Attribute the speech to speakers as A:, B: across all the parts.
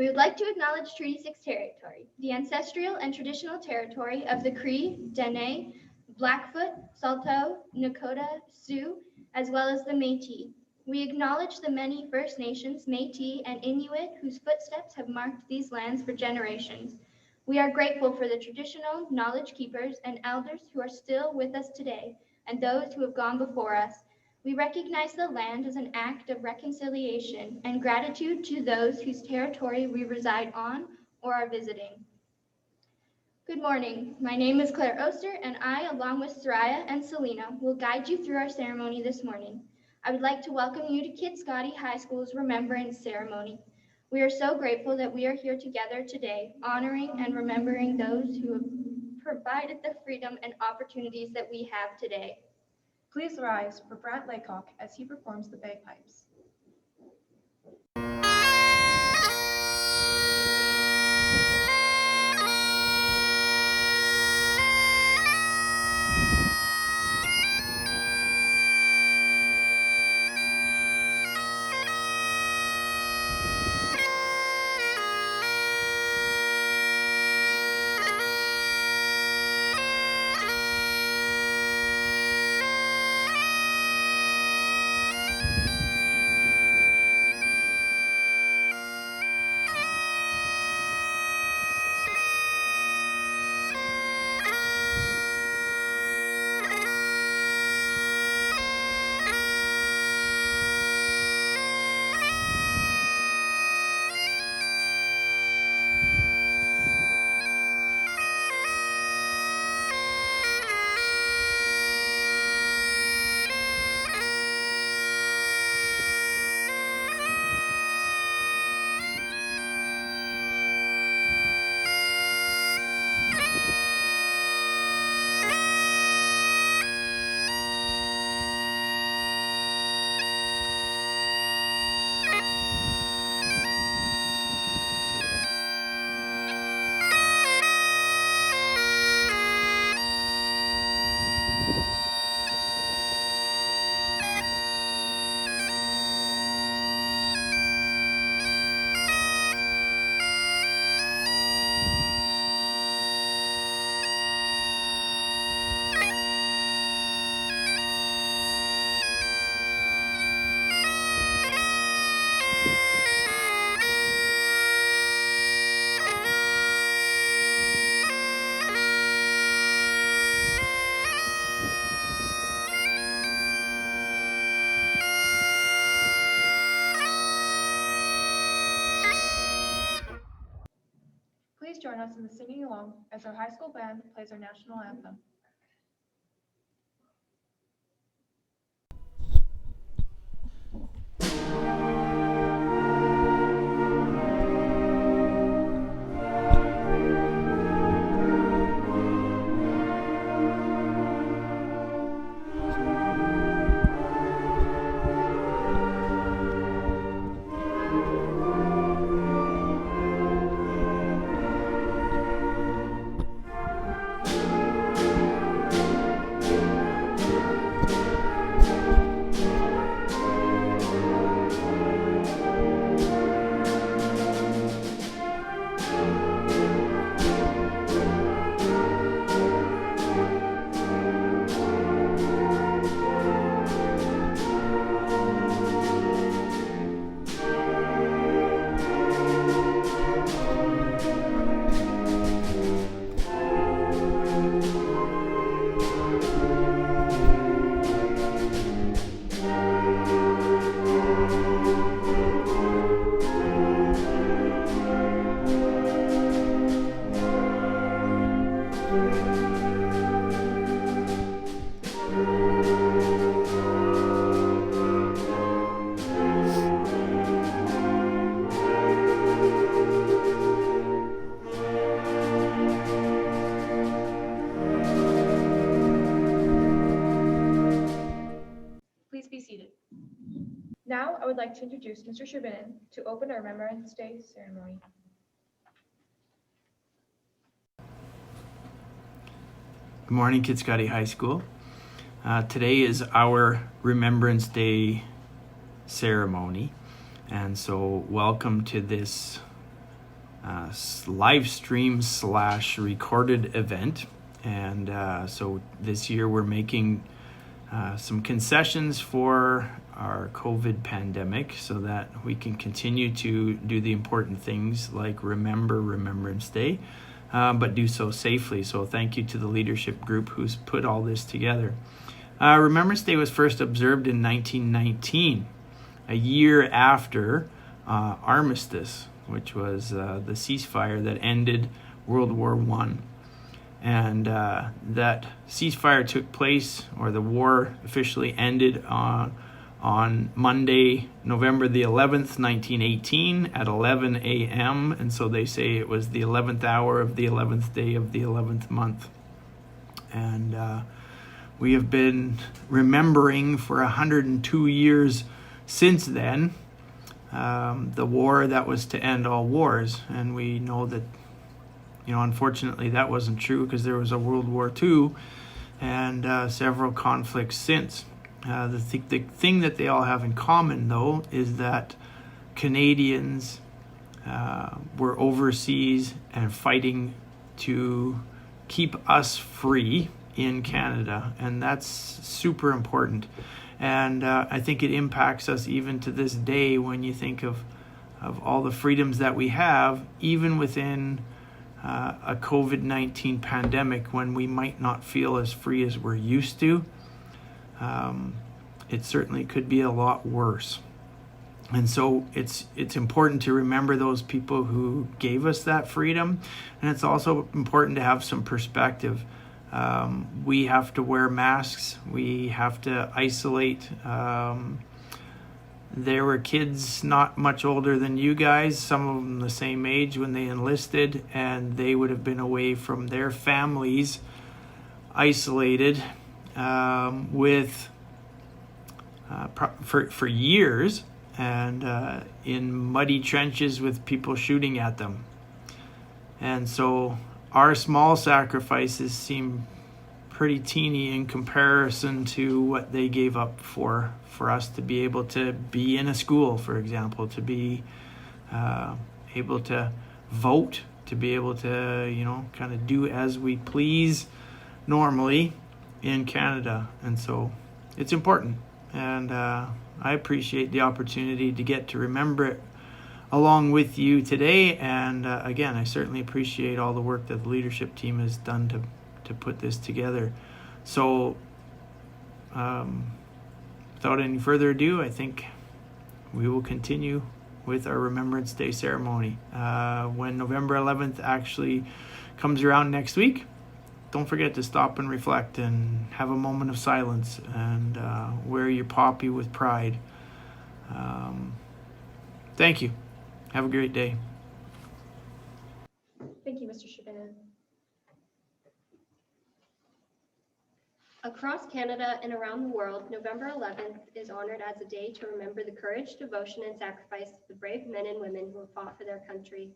A: We would like to acknowledge Treaty 6 territory, the ancestral and traditional territory of the Cree, Dene, Blackfoot, Saulteaux, Nakota, Sioux, as well as the Métis. We acknowledge the many First Nations, Métis, and Inuit whose footsteps have marked these lands for generations. We are grateful for the traditional knowledge keepers and elders who are still with us today, and those who have gone before us. We recognize the land as an act of reconciliation and gratitude to those whose territory we reside on or are visiting. Good morning. My name is Claire Oster, and I, along with Soraya and Selena, will guide you through our ceremony this morning. I would like to welcome you to Kit Scotty High School's Remembrance Ceremony. We are so grateful that we are here together today, honoring and remembering those who have provided the freedom and opportunities that we have today.
B: Please rise for Brant Laycock as he performs the bagpipes. Please join us in the singing along as our high school band plays our national anthem. Please be seated. Now I would like to introduce Mr. Shervinin to open our Remembrance Day ceremony.
C: Good morning, Kit Scotty High School. Today is our Remembrance Day ceremony, and so welcome to this live stream / recorded event. And so this year we're making some concessions for our COVID pandemic so that we can continue to do the important things like remember Remembrance Day, but do so safely. So thank you to the leadership group who's put all this together. Remembrance Day was first observed in 1919, a year after Armistice, which was the ceasefire that ended World War I. And that ceasefire took place, or the war officially ended on Monday, November the 11th, 1918 at 11 a.m. And so they say it was the 11th hour of the 11th day of the 11th month. And we have been remembering for 102 years since then the war that was to end all wars. And we know that, unfortunately that wasn't true, because there was a World War II and several conflicts since. The thing that they all have in common, though, is that Canadians were overseas and fighting to keep us free in Canada, and that's super important. And I think it impacts us even to this day when you think of all the freedoms that we have, even within a COVID-19 pandemic, when we might not feel as free as we're used to. It certainly could be a lot worse. And so it's important to remember those people who gave us that freedom. And it's also important to have some perspective. We have to wear masks. We have to isolate. There were kids not much older than you guys, some of them the same age when they enlisted, and they would have been away from their families, isolated for years, and in muddy trenches with people shooting at them. And so our small sacrifices seem pretty teeny in comparison to what they gave up for us to be able to be in a school, for example, to be able to vote, to be able to, kind of do as we please normally in Canada. And so it's important. And I appreciate the opportunity to get to remember it along with you today. And again, I certainly appreciate all the work that the leadership team has done to put this together. So without any further ado, I think we will continue with our Remembrance Day ceremony. When November 11th actually comes around next week, don't forget to stop and reflect and have a moment of silence and wear your poppy with pride. Thank you. Have a great day.
B: Thank you, Mr. Shabin.
A: Across Canada and around the world, November 11th is honored as a day to remember the courage, devotion, and sacrifice of the brave men and women who have fought for their country.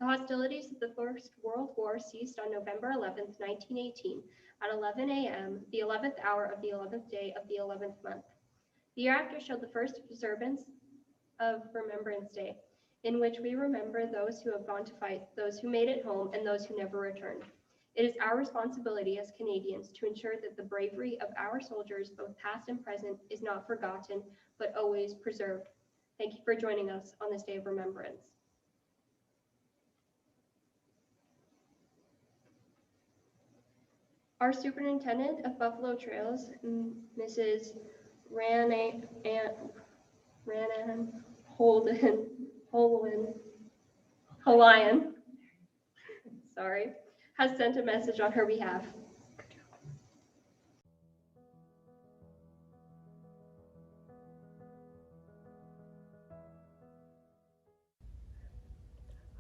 A: The hostilities of the First World War ceased on November 11th, 1918, at 11 a.m., the 11th hour of the 11th day of the 11th month. The year after showed the first observance of Remembrance Day, in which we remember those who have gone to fight, those who made it home, and those who never returned. It is our responsibility as Canadians to ensure that the bravery of our soldiers, both past and present, is not forgotten, but always preserved. Thank you for joining us on this day of remembrance. Our Superintendent of Buffalo Trails, Mrs. Ranan Holian, has sent a message on her behalf.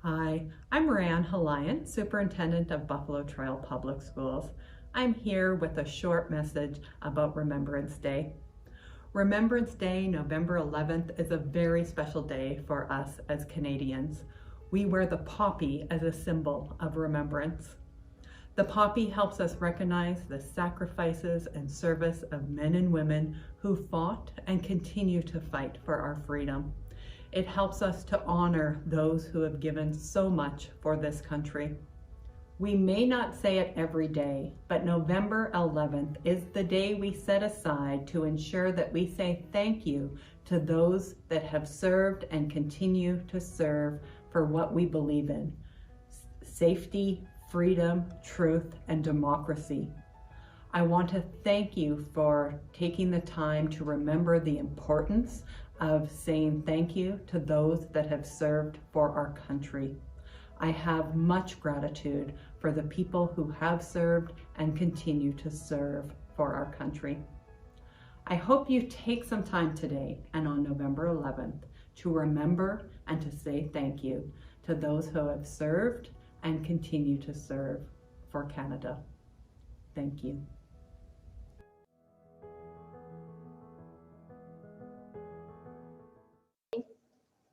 D: Hi, I'm Moran Holian, Superintendent of Buffalo Trail Public Schools. I'm here with a short message about Remembrance Day. Remembrance Day, November 11th, is a very special day for us as Canadians. We wear the poppy as a symbol of remembrance. The poppy helps us recognize the sacrifices and service of men and women who fought and continue to fight for our freedom. It helps us to honor those who have given so much for this country. We may not say it every day, but November 11th is the day we set aside to ensure that we say thank you to those that have served and continue to serve for what we believe in: safety, freedom, truth, and democracy. I want to thank you for taking the time to remember the importance of saying thank you to those that have served for our country. I have much gratitude for the people who have served and continue to serve for our country. I hope you take some time today and on November 11th to remember and to say thank you to those who have served and continue to serve for Canada. Thank you.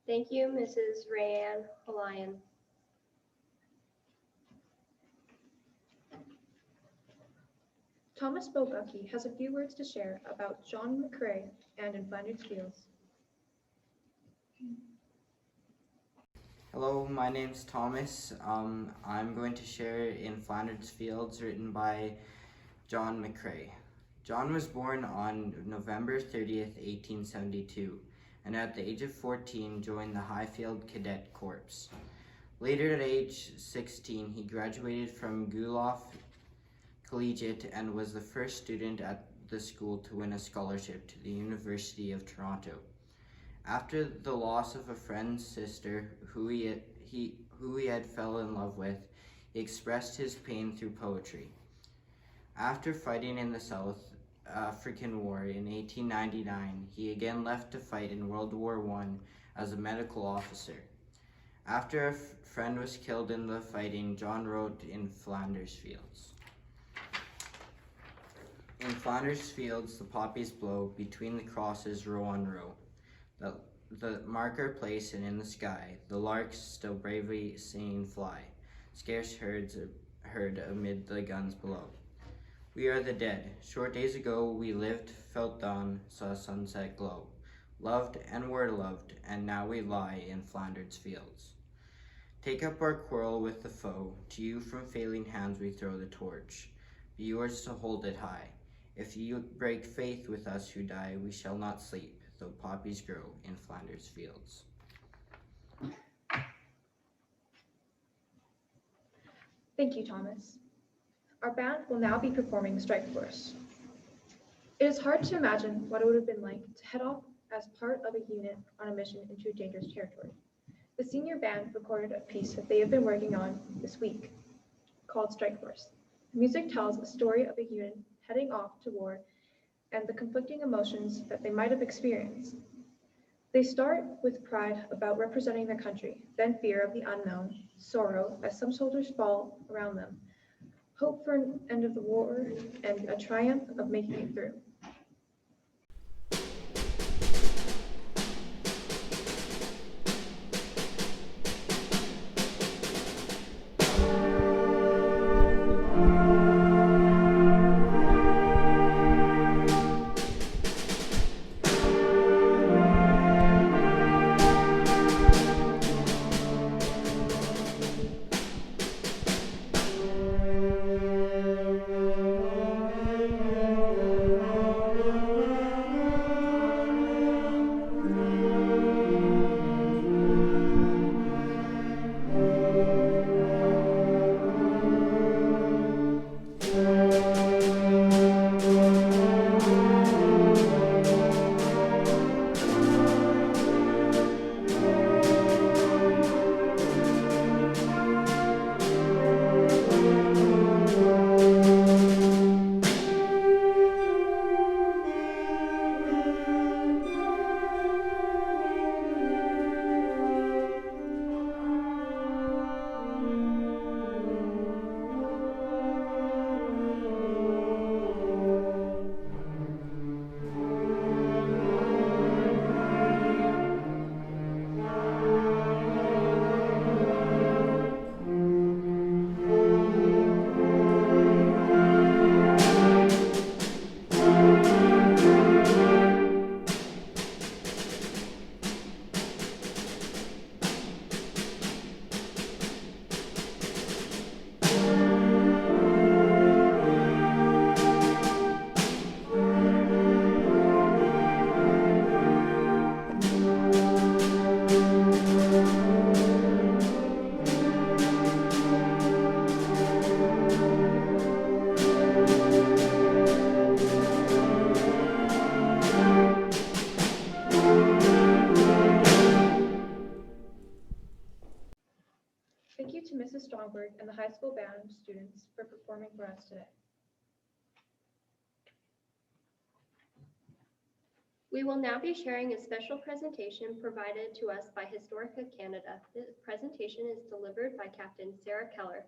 E: Thank you, Mrs. Rayanne Holian.
B: Thomas Bobucky has a few words to share about John McCrae and in Flanders Fields.
F: Hello, my name's Thomas. I'm going to share In Flanders Fields, written by John McCrae. John was born on November 30th, 1872, and at the age of 14 joined the Highfield Cadet Corps. Later at age 16, he graduated from Guelph Collegiate and was the first student at the school to win a scholarship to the University of Toronto. After the loss of a friend's sister who he had fell in love with, he expressed his pain through poetry. After fighting in the South African War in 1899, he again left to fight in World War I as a medical officer. After a friend was killed in the fighting, John wrote In Flanders Fields. In Flanders Fields, the poppies blow, between the crosses row on row. The marker place and in the sky, the larks still bravely singing fly, scarce heard amid the guns below. We are the dead. Short days ago we lived, felt dawn, saw sunset glow, loved and were loved, and now we lie in Flanders Fields. Take up our quarrel with the foe, to you from failing hands we throw the torch, be yours to hold it high. If you break faith with us who die, we shall not sleep, though poppies grow in Flanders Fields.
B: Thank you, Thomas. Our band will now be performing Strike Force. It is hard to imagine what it would have been like to head off as part of a unit on a mission into dangerous territory. The senior band recorded a piece that they have been working on this week called Strike Force. The music tells a story of a unit heading off to war and the conflicting emotions that they might have experienced. They start with pride about representing their country, then fear of the unknown, sorrow as some soldiers fall around them, hope for an end of the war, and a triumph of making it through. Mrs. Strongberg and the high school band students for performing for us today.
E: We will now be sharing a special presentation provided to us by Historica Canada. This presentation is delivered by Captain Sarah Keller.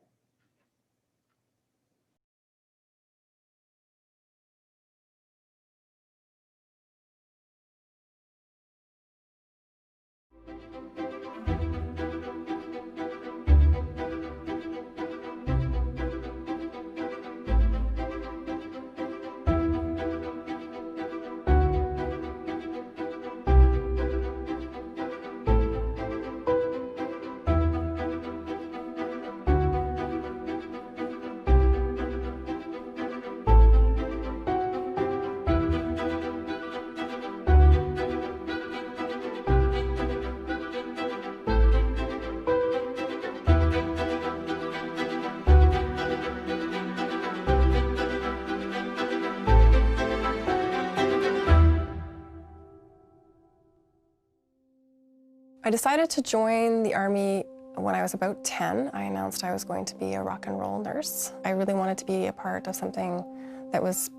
G: I decided to join the Army when I was about 10. I announced I was going to be a rock and roll nurse. I really wanted to be a part of something that was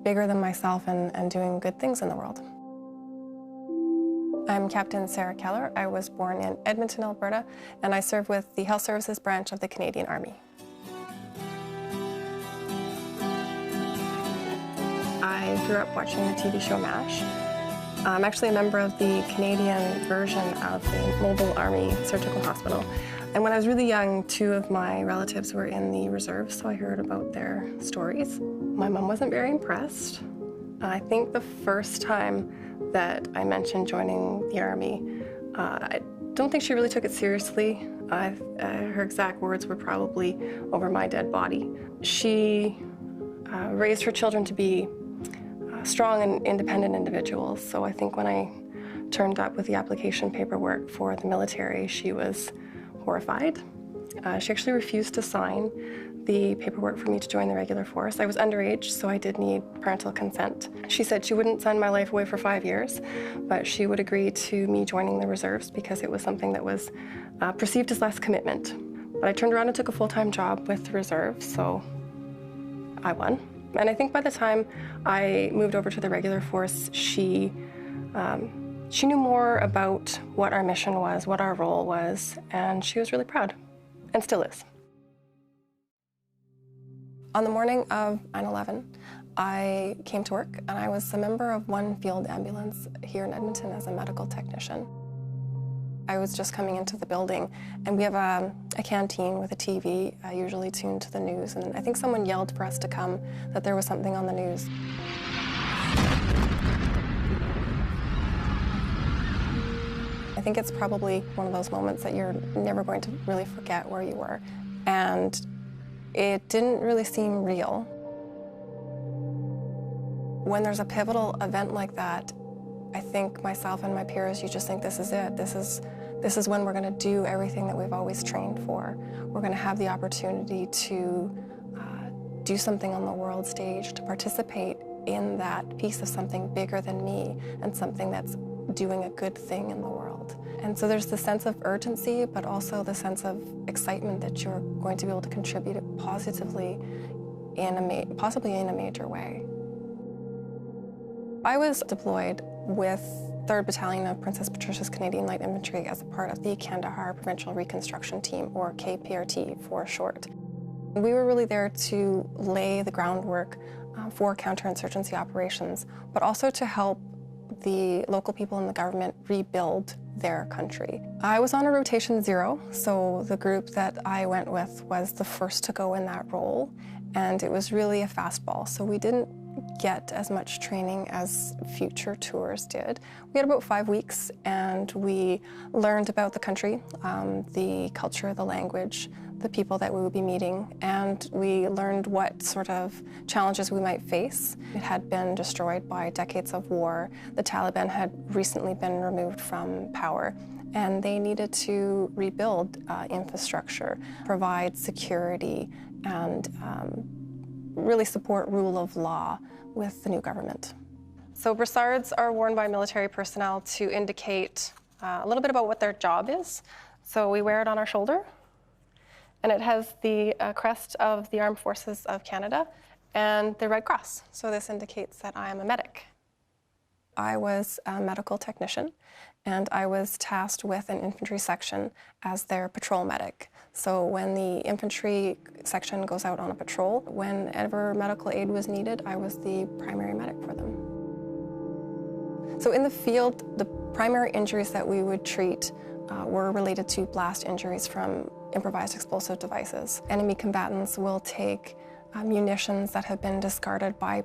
G: bigger than myself and doing good things in the world. I'm Captain Sarah Keller. I was born in Edmonton, Alberta, and I serve with the Health Services branch of the Canadian Army. I grew up watching the TV show MASH. I'm actually a member of the Canadian version of the Mobile Army Surgical Hospital. And when I was really young, 2 of my relatives were in the reserves, so I heard about their stories. My mom wasn't very impressed. I think the first time that I mentioned joining the Army, I don't think she really took it seriously. Her exact words were probably over my dead body. She raised her children to be strong and independent individuals. So I think when I turned up with the application paperwork for the military, she was horrified. She actually refused to sign the paperwork for me to join the regular force. I was underage, so I did need parental consent. She said she wouldn't send my life away for 5 years, but she would agree to me joining the reserves because it was something that was perceived as less commitment. But I turned around and took a full-time job with the reserves, so I won. And I think by the time I moved over to the regular force, she knew more about what our mission was, what our role was, and she was really proud, and still is. On the morning of 9/11, I came to work, and I was a member of one field ambulance here in Edmonton as a medical technician. I was just coming into the building, and we have a canteen with a TV, usually tuned to the news, and I think someone yelled for us to come, that there was something on the news. I think it's probably one of those moments that you're never going to really forget where you were, and it didn't really seem real. When there's a pivotal event like that, I think myself and my peers, you just think this is it. This is when we're going to do everything that we've always trained for. We're going to have the opportunity to do something on the world stage, to participate in that piece of something bigger than me and something that's doing a good thing in the world. And so there's the sense of urgency, but also the sense of excitement that you're going to be able to contribute positively possibly in a major way. I was deployed with 3rd Battalion of Princess Patricia's Canadian Light Infantry as a part of the Kandahar Provincial Reconstruction Team, or KPRT for short. We were really there to lay the groundwork for counterinsurgency operations, but also to help the local people in the government rebuild their country. I was on a rotation 0, so the group that I went with was the first to go in that role, and it was really a fastball, so we didn't get as much training as future tours did. We had about 5 weeks, and we learned about the country, the culture, the language, the people that we would be meeting, and we learned what sort of challenges we might face. It had been destroyed by decades of war. The Taliban had recently been removed from power, and they needed to rebuild infrastructure, provide security, and really support rule of law with the new government. So brassards are worn by military personnel to indicate a little bit about what their job is. So we wear it on our shoulder, and it has the crest of the Armed Forces of Canada and the Red Cross. So this indicates that I am a medic. I was a medical technician, and I was tasked with an infantry section as their patrol medic. So when the infantry section goes out on a patrol, whenever medical aid was needed, I was the primary medic for them. So in the field, the primary injuries that we would treat were related to blast injuries from improvised explosive devices. Enemy combatants will take munitions that have been discarded by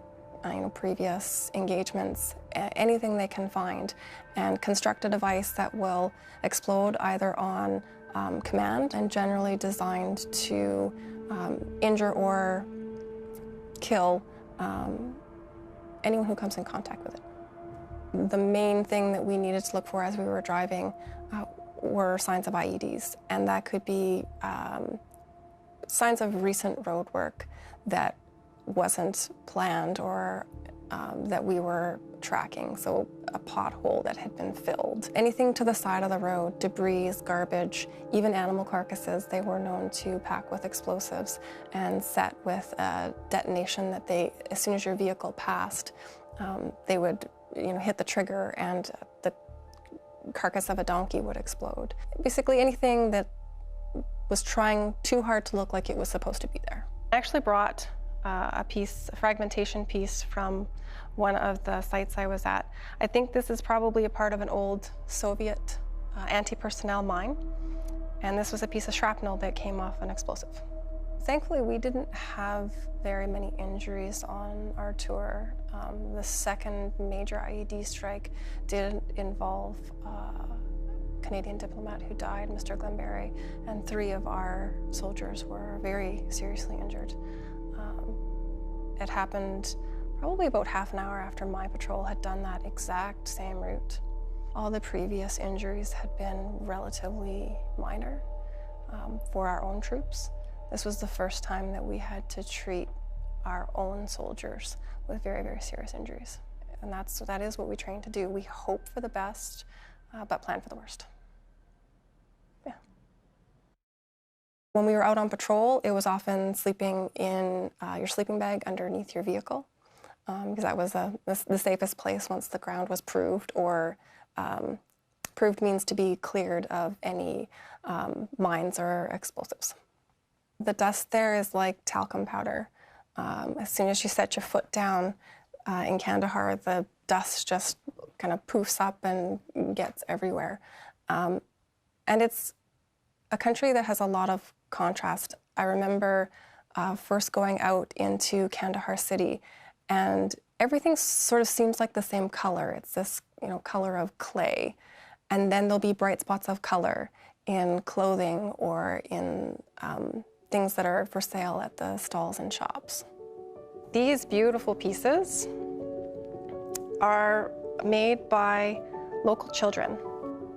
G: previous engagements, anything they can find, and construct a device that will explode either on command and generally designed to injure or kill anyone who comes in contact with it. The main thing that we needed to look for as we were driving were signs of IEDs, and that could be signs of recent road work that wasn't planned or that we were tracking, so a pothole that had been filled. Anything to the side of the road, debris, garbage, even animal carcasses, they were known to pack with explosives and set with a detonation that as soon as your vehicle passed, they would hit the trigger and the carcass of a donkey would explode. Basically anything that was trying too hard to look like it was supposed to be there. I actually brought a fragmentation piece from one of the sites I was at. I think this is probably a part of an old Soviet anti-personnel mine, and this was a piece of shrapnel that came off an explosive. Thankfully, we didn't have very many injuries on our tour. The second major IED strike did involve a Canadian diplomat who died, Mr. Glenberry, and 3 of our soldiers were very seriously injured. It happened probably about half an hour after my patrol had done that exact same route. All the previous injuries had been relatively minor for our own troops. This was the first time that we had to treat our own soldiers with very, very serious injuries. And that is what we train to do. We hope for the best, but plan for the worst. Yeah. When we were out on patrol, it was often sleeping in your sleeping bag underneath your vehicle, because that was the safest place once the ground was proved, or proved means to be cleared of any mines or explosives. The dust there is like talcum powder. As soon as you set your foot down in Kandahar, the dust just kind of poofs up and gets everywhere. And it's a country that has a lot of contrast. I remember first going out into Kandahar city, and everything sort of seems like the same color. It's this, color of clay. And then there'll be bright spots of color in clothing or in things that are for sale at the stalls and shops. These beautiful pieces are made by local children.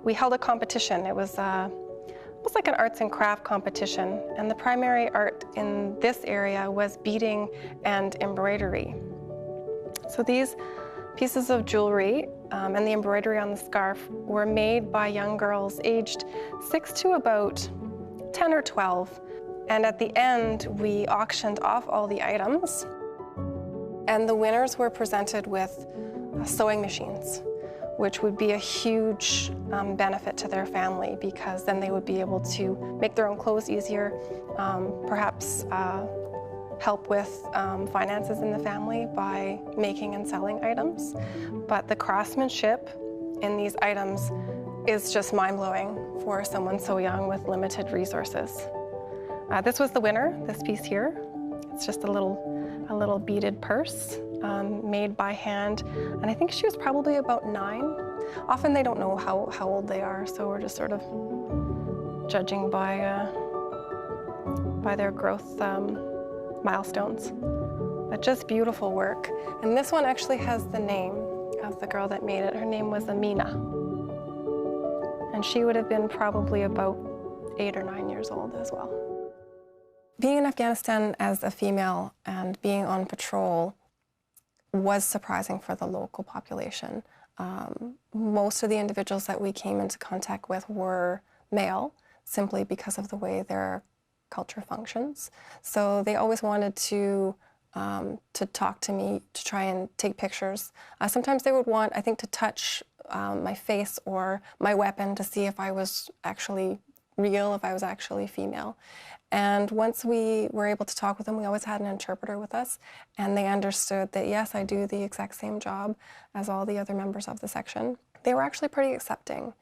G: We held a competition. It was like an arts and craft competition, and the primary art in this area was beading and embroidery. So these pieces of jewelry and the embroidery on the scarf were made by young girls aged 6 to about 10 or 12. And at the end, we auctioned off all the items, and the winners were presented with sewing machines, which would be a huge benefit to their family, because then they would be able to make their own clothes easier, perhaps help with finances in the family by making and selling items. But the craftsmanship in these items is just mind-blowing for someone so young with limited resources. This was the winner, this piece here. It's just a little beaded purse made by hand, and I think she was probably about 9. Often they don't know how old they are, so we're just sort of judging by their growth milestones. But just beautiful work. And this one actually has the name of the girl that made it. Her name was Amina, and she would have been probably about 8 or 9 years old as well. Being in Afghanistan as a female and being on patrol was surprising for the local population. Most of the individuals that we came into contact with were male, simply because of the way their culture functions. So they always wanted to talk to me, to try and take pictures. Sometimes they would want, I think, to touch my face or my weapon to see if I was actually real, if I was actually female. And once we were able to talk with them, we always had an interpreter with us, and they understood that, yes, I do the exact same job as all the other members of the section. They were actually pretty accepting.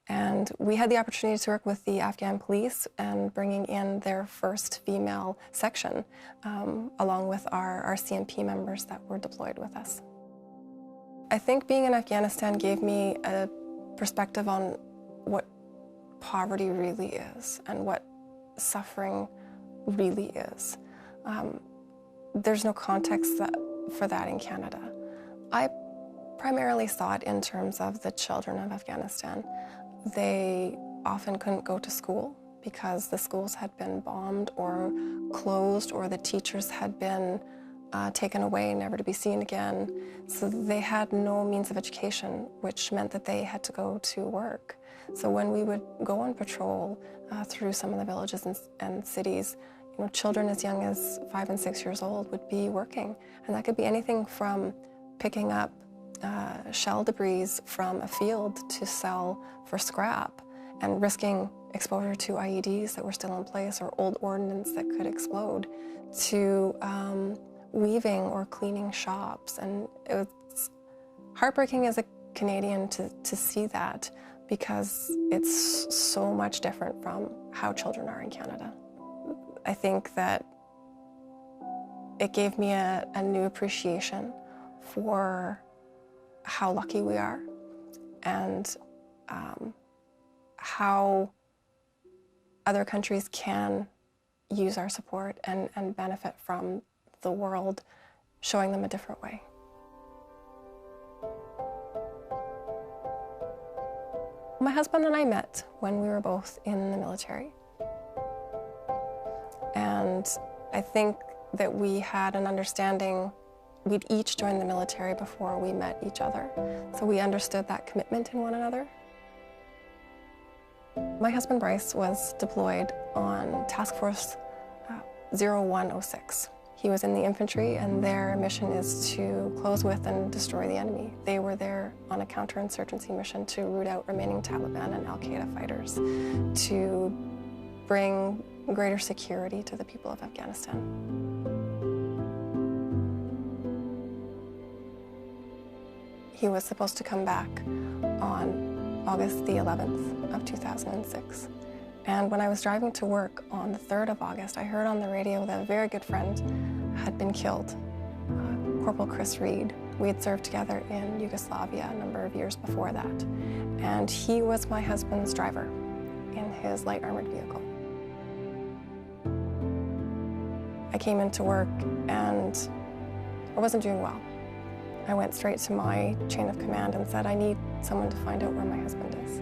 G: And we had the opportunity to work with the Afghan police and bringing in their first female section, along with our CMP members that were deployed with us. I think being in Afghanistan gave me a perspective on what poverty really is and what suffering really is. There's no context for that in Canada. I primarily saw it in terms of the children of Afghanistan. They often couldn't go to school because the schools had been bombed or closed, or the teachers had been taken away, never to be seen again. So they had no means of education, which meant that they had to go to work. So when we would go on patrol through some of the villages and cities, children as young as 5 and 6 years old would be working. And that could be anything from picking up shell debris from a field to sell for scrap and risking exposure to IEDs that were still in place or old ordnance that could explode, to weaving or cleaning shops. And it was heartbreaking as a Canadian to see that, because it's so much different from how children are in Canada. I think that it gave me a new appreciation for how lucky we are and how other countries can use our support and benefit from the world showing them a different way. My husband and I met when we were both in the military. And I think that we had an understanding. We'd each joined the military before we met each other. So we understood that commitment in one another. My husband Bryce was deployed on Task Force 0106. He was in the infantry, and their mission is to close with and destroy the enemy. They were there on a counterinsurgency mission to root out remaining Taliban and Al-Qaeda fighters, to bring greater security to the people of Afghanistan. He was supposed to come back on August the 11th of 2006. And when I was driving to work on the 3rd of August, I heard on the radio that a very good friend had been killed, Corporal Chris Reed. We had served together in Yugoslavia a number of years before that. And he was my husband's driver in his light armored vehicle. I came into work and I wasn't doing well. I went straight to my chain of command and said, I need someone to find out where my husband is.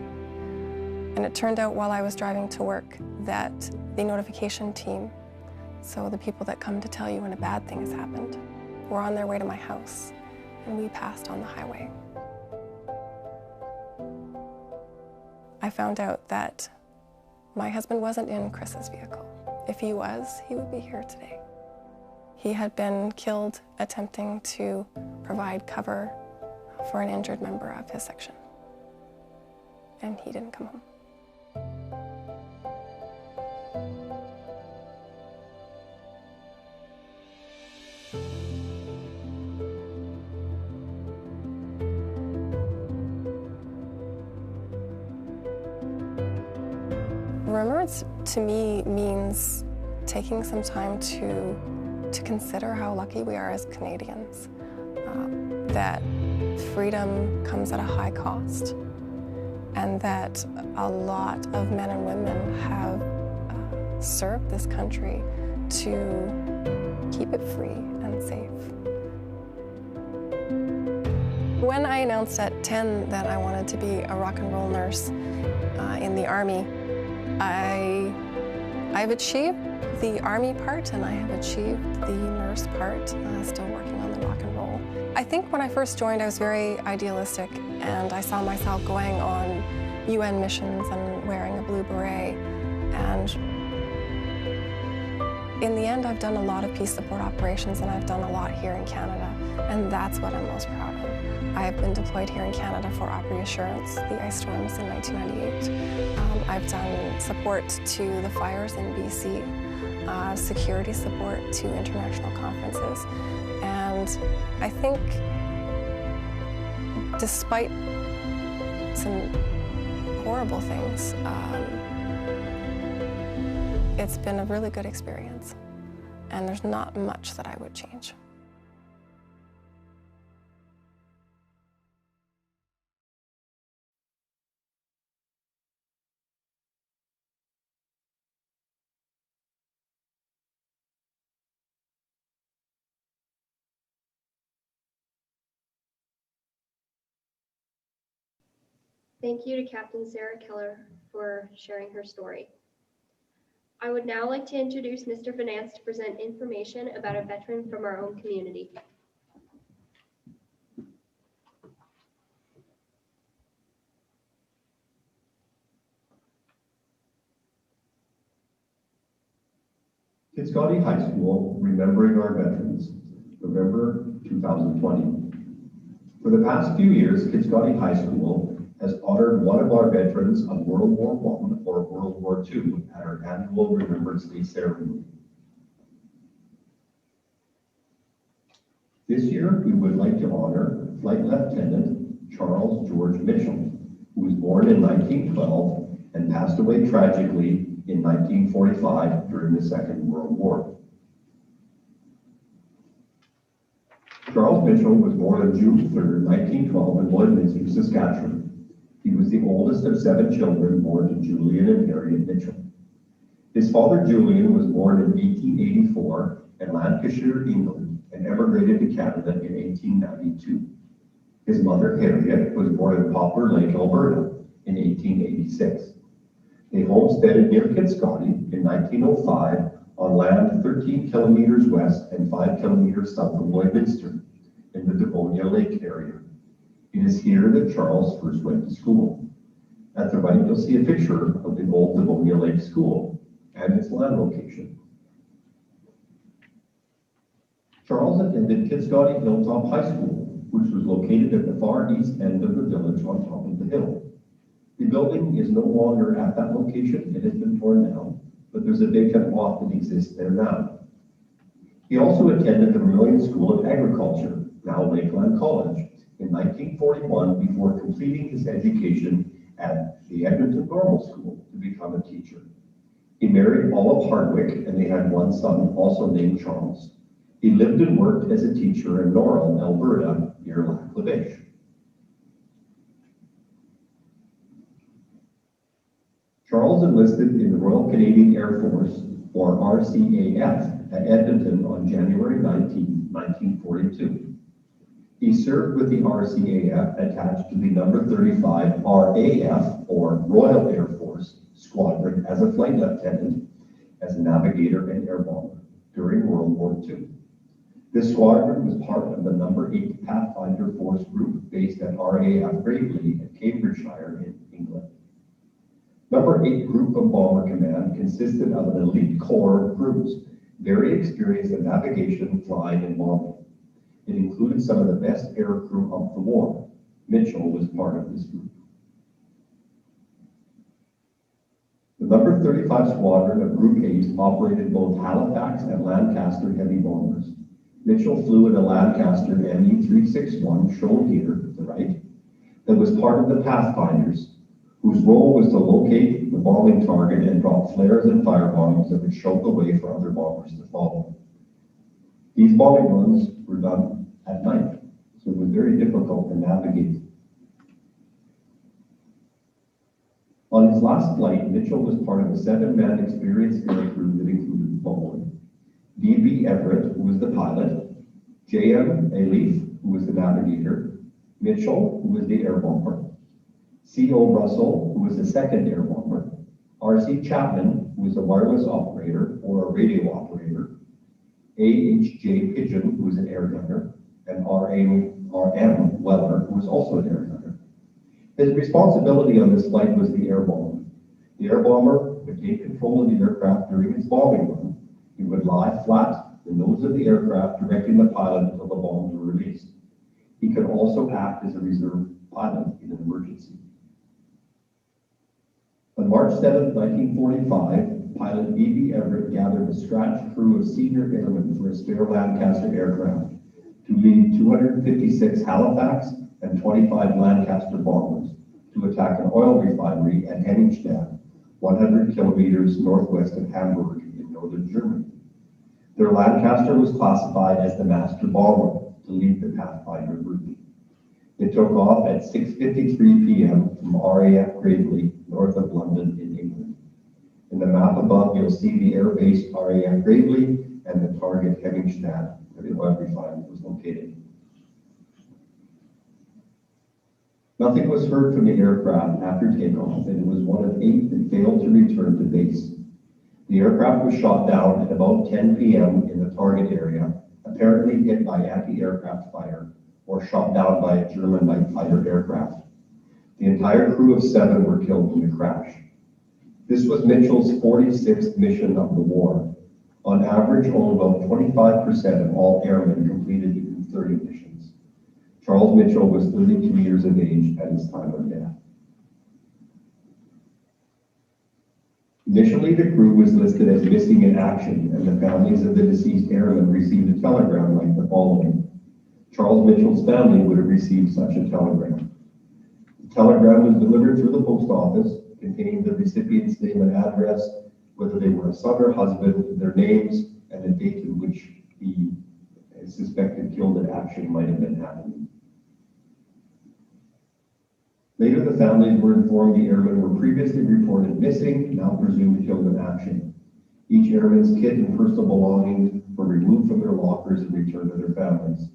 G: And it turned out while I was driving to work that the notification team, so the people that come to tell you when a bad thing has happened, were on their way to my house, and we passed on the highway. I found out that my husband wasn't in Chris's vehicle. If he was, he would be here today. He had been killed attempting to provide cover for an injured member of his section, and he didn't come home. Remembrance to me means taking some time to consider how lucky we are as Canadians, that freedom comes at a high cost, and that a lot of men and women have served this country to keep it free and safe. When I announced at 10 that I wanted to be a rock and roll nurse in the Army, I've achieved the Army part and I have achieved the nurse part, still working on the rock and roll. I think when I first joined, I was very idealistic, and I saw myself going on UN missions and wearing a blue beret. And In the end, I've done a lot of peace support operations, and I've done a lot here in Canada, and that's what I'm most proud of. I've been deployed here in Canada for Op Reassurance, the ice storms in 1998. I've done support to the fires in BC, security support to international conferences, and I think despite some horrible things, it's been a really good experience, and there's not much that I would change.
E: Thank you to Captain Sarah Keller for sharing her story. I would now like to introduce Mr. Finance to present information about a veteran from our own community.
H: Kitscoty High School, Remembering Our Veterans, November 2020. For the past few years, Kitscoty High School has honored one of our veterans of World War I or World War II at our annual Remembrance Day ceremony. This year, we would like to honor Flight Lieutenant Charles George Mitchell, who was born in 1912 and passed away tragically in 1945 during the Second World War. Charles Mitchell was born on June 3rd, 1912 in Lloydminster, Saskatchewan. He was the oldest of 7 children born to Julian and Harriet Mitchell. His father Julian was born in 1884 in Lancashire, England, and emigrated to Canada in 1892. His mother Harriet was born in Poplar Lake, Alberta in 1886. They homesteaded near Kitscoty in 1905 on land 13 kilometers west and 5 kilometers south of Lloydminster in the Devonia Lake area. It is here that Charles first went to school. At the right, you'll see a picture of the old Devonia Lake School and its land location. Charles attended Kitscoty Hilltop High School, which was located at the far east end of the village on top of the hill. The building is no longer at that location. It has been torn down, but there's a vacant lot that exists there now. He also attended the Vermilion School of Agriculture, now Lakeland College, in 1941 before completing his education at the Edmonton Normal School to become a teacher. He married Olive Hardwick, and they had one son, also named Charles. He lived and worked as a teacher in Norrell, Alberta, near Lac La Biche. Charles enlisted in the Royal Canadian Air Force, or RCAF, at Edmonton on January 19, 1942. He served with the RCAF attached to the number 35 RAF, or Royal Air Force, squadron as a flight lieutenant, as a navigator and air bomber during World War II. This squadron was part of the number 8 Pathfinder Force group based at RAF Gravely at Cambridgeshire in England. Number 8 Group of Bomber Command consisted of an elite corps of crews, very experienced in navigation, flying, and bombing. It included some of the best air crew of the war. Mitchell was part of this group. The number 35 Squadron of Group 8 operated both Halifax and Lancaster heavy bombers. Mitchell flew in a Lancaster ME-361, shown here to the right, that was part of the Pathfinders, whose role was to locate the bombing target and drop flares and firebombs that would show the way for other bombers to follow. These bombing runs were done at night, so it was very difficult to navigate. On his last flight, Mitchell was part of a 7-man experienced air crew that included the following: D.B. Everett, who was the pilot, J.M. Alief, who was the navigator, Mitchell, who was the air bomber, C.O. Russell, who was the second air bomber, R.C. Chapman, who was a wireless operator or a radio operator, A.H.J. Pigeon, who was an air gunner, and R.M. Weller, who was also an air gunner. His responsibility on this flight was the air bomber. The air bomber would take control of the aircraft during its bombing run. He He would lie flat, the nose of the aircraft directing the pilot until the bombs were released. He could also act as a reserve pilot in an emergency. On March 7, 1945, pilot B.B. Everett gathered a scratch crew of senior airmen for a spare Lancaster aircraft to lead 256 Halifax and 25 Lancaster bombers to attack an oil refinery at Henningstadt, 100 kilometers northwest of Hamburg in northern Germany. Their Lancaster was classified as the master bomber to lead the Pathfinder group. It took off at 6:53 p.m. from RAF Gravely, north of London in England. In the map above, you'll see the air base RAF Gravely and the target Henningstadt, where the oil refinery was located. Nothing was heard from the aircraft after takeoff, and it was one of 8 that failed to return to base. The aircraft was shot down at about 10 p.m. in the target area, apparently hit by anti-aircraft fire or shot down by a German night fighter aircraft. The entire crew of 7 were killed in the crash. This was Mitchell's 46th mission of the war. On average, only about 25% of all airmen completed even 30 missions. Charles Mitchell was 32 years of age at his time of death. Initially, the crew was listed as missing in action, and the families of the deceased airmen received a telegram like the following. Charles Mitchell's family would have received such a telegram. The telegram was delivered through the post office, containing the recipient's name and address, whether they were a son or husband, their names, and the date in which the suspected killed in action might have been happening. Later, the families were informed the airmen were previously reported missing, now presumed killed in action. Each airman's kit and personal belongings were removed from their lockers and returned to their families.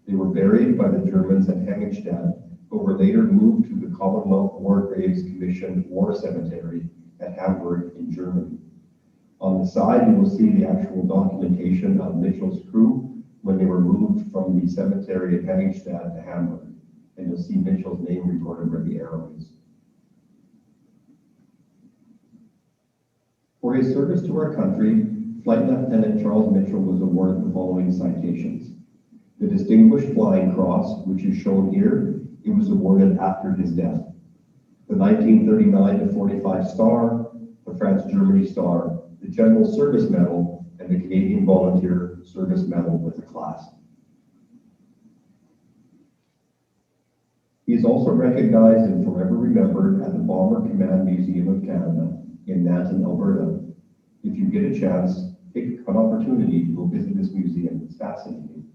H: They were buried by the Germans at Henningstadt, but were later moved to the Commonwealth War Graves Commission War Cemetery at Hamburg in Germany. On the side, you will see the actual documentation of Mitchell's crew when they were moved from the cemetery at Henningstadt to Hamburg. And you'll see Mitchell's name recorded where the arrow is. For his service to our country, Flight Lieutenant Charles Mitchell was awarded the following citations. The Distinguished Flying Cross, which is shown here, it was awarded after his death. The 1939-45 Star, the France-Germany Star, the General Service Medal, and the Canadian Volunteer Service Medal with a class. He is also recognized and forever remembered at the Bomber Command Museum of Canada in Nanton, Alberta. If you get a chance, take an opportunity to go visit this museum. It's fascinating.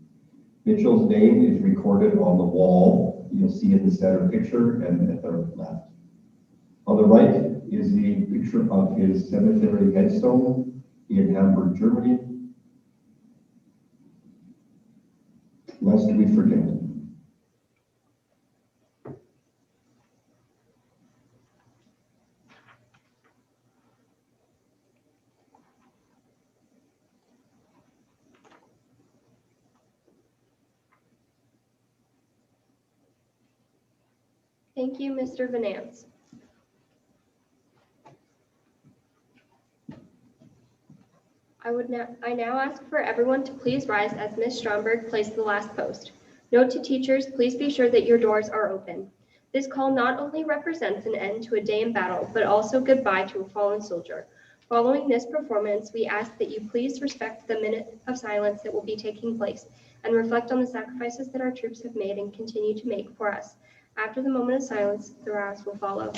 H: Mitchell's name is recorded on the wall. You'll see in the center picture and at the left. On the right is the picture of his cemetery headstone in Hamburg, Germany. Lest we forget.
E: Thank you, Mr. Venance. I now ask for everyone to please rise as Ms. Stromberg plays the last post. Note to teachers, please be sure that your doors are open. This call not only represents an end to a day in battle, but also goodbye to a fallen soldier. Following this performance, we ask that you please respect the minute of silence that will be taking place and reflect on the sacrifices that our troops have made and continue to make for us. After the moment of silence, the rouse will follow.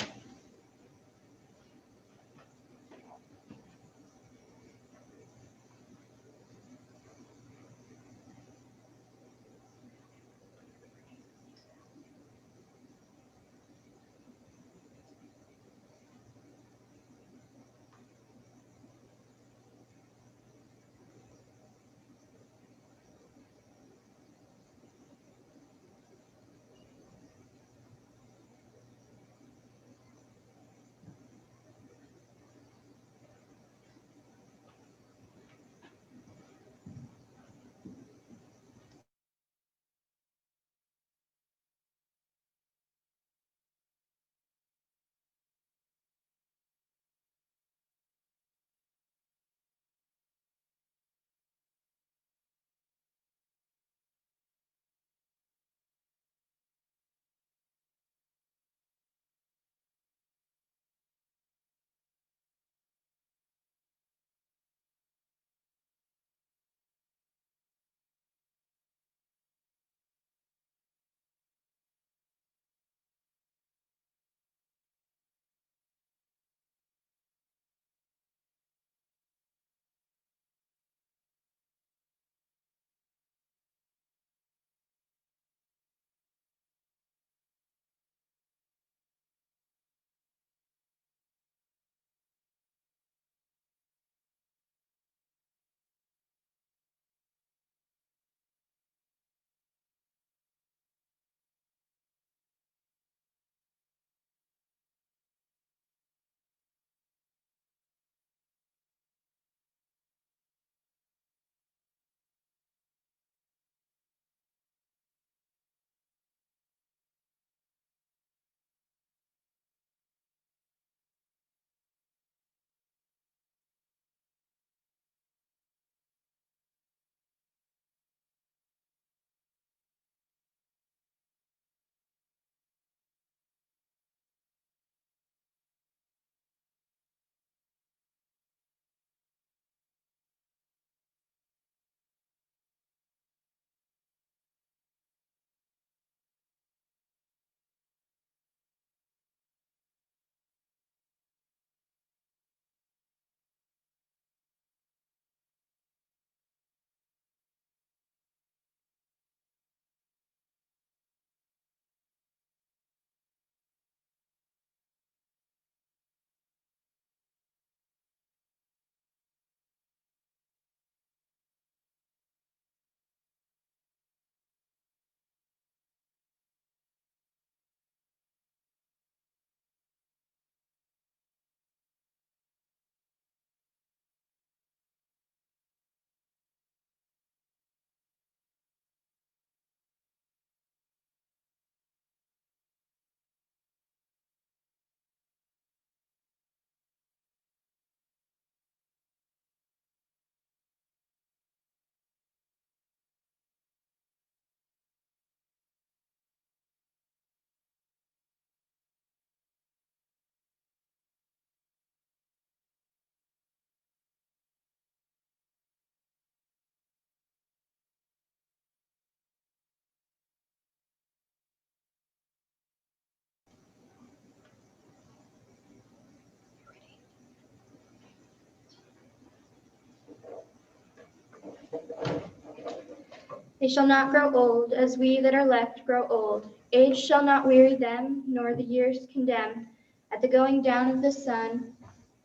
A: They shall not grow old, as we that are left grow old. Age shall not weary them, nor the years condemn. At the going down of the sun,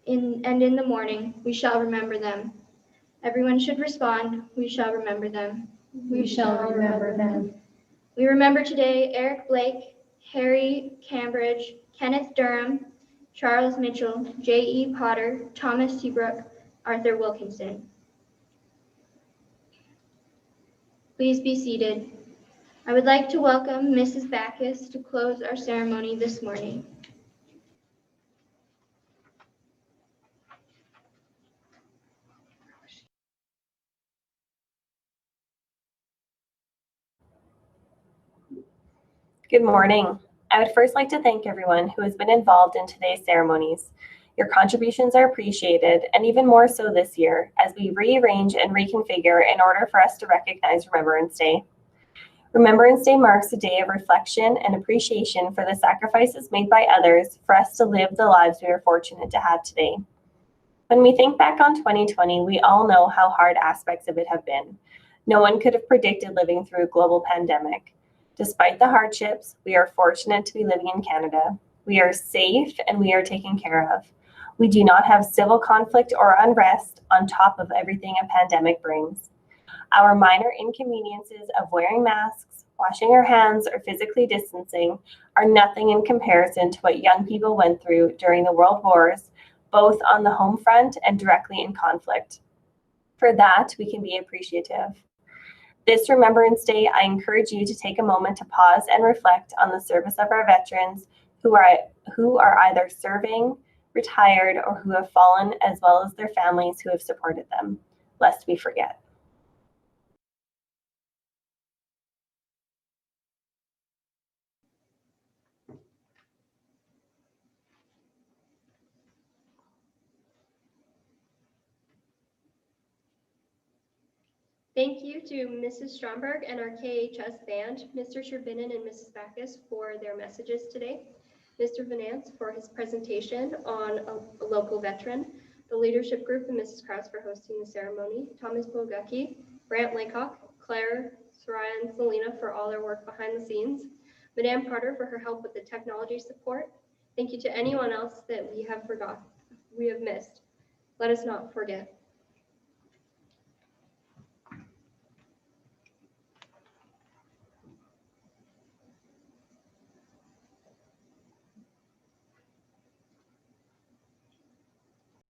A: and in the morning, we shall remember them. Everyone should respond, we shall remember them.
I: We shall remember them.
A: We remember today Eric Blake, Harry Cambridge, Kenneth Durham, Charles Mitchell, J.E. Potter, Thomas Seabrook, Arthur Wilkinson. Please be seated. I would like to welcome Mrs. Backus to close our ceremony this morning.
J: Good morning. I would first like to thank everyone who has been involved in today's ceremonies. Your contributions are appreciated, and even more so this year, as we rearrange and reconfigure in order for us to recognize Remembrance Day. Remembrance Day marks a day of reflection and appreciation for the sacrifices made by others for us to live the lives we are fortunate to have today. When we think back on 2020, we all know how hard aspects of it have been. No one could have predicted living through a global pandemic. Despite the hardships, we are fortunate to be living in Canada. We are safe and we are taken care of. We do not have civil conflict or unrest on top of everything a pandemic brings. Our minor inconveniences of wearing masks, washing our hands, or physically distancing are nothing in comparison to what young people went through during the world wars, both on the home front and directly in conflict. For that, we can be appreciative. This Remembrance Day, I encourage you to take a moment to pause and reflect on the service of our veterans who are either serving, retired, or who have fallen, as well as their families who have supported them, lest we forget.
E: Thank you to Mrs. Stromberg and our KHS band, Mr. Sherbinin and Mrs. Backus for their messages today, Mr. Venance for his presentation on a local veteran, the leadership group and Mrs. Krause for hosting the ceremony, Thomas Bogucki, Brant Laycock, Claire, Soraya, and Selena for all their work behind the scenes, Madame Carter for her help with the technology support. Thank you to anyone else that we have missed. Let us not forget.